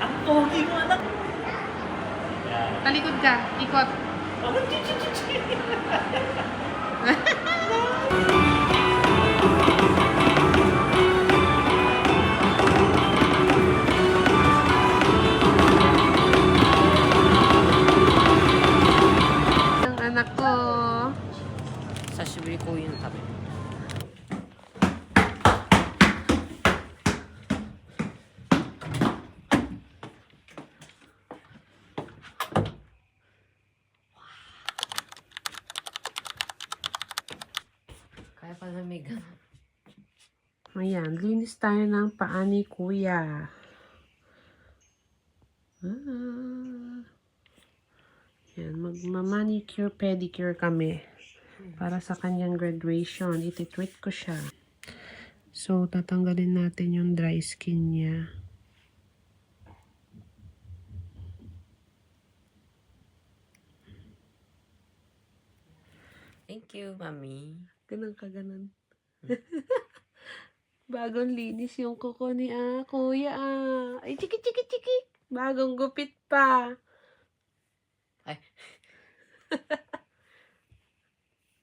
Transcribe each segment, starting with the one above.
Ang pogi mo, anak. Yan. Talikod ka. Ikot. Oh, chichi. Ang anak ko. Sashiburi ko yung tabi. Kaya pala may gano'n. Ayan, linis tayo ng paa ni Kuya. Yan, magma-manicure, pedicure kami. Para sa kanyang graduation. Iti-treat ko siya. So, tatanggalin natin yung dry skin niya. Thank you, Mami. Ganun ka, ganun. Bagong linis yung kuko ni Kuya Ay, chiki. Bagong gupit pa. Ay.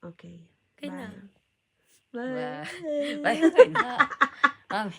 Okay. Okay na. Bye. Bye. Bye. Bye. Mami.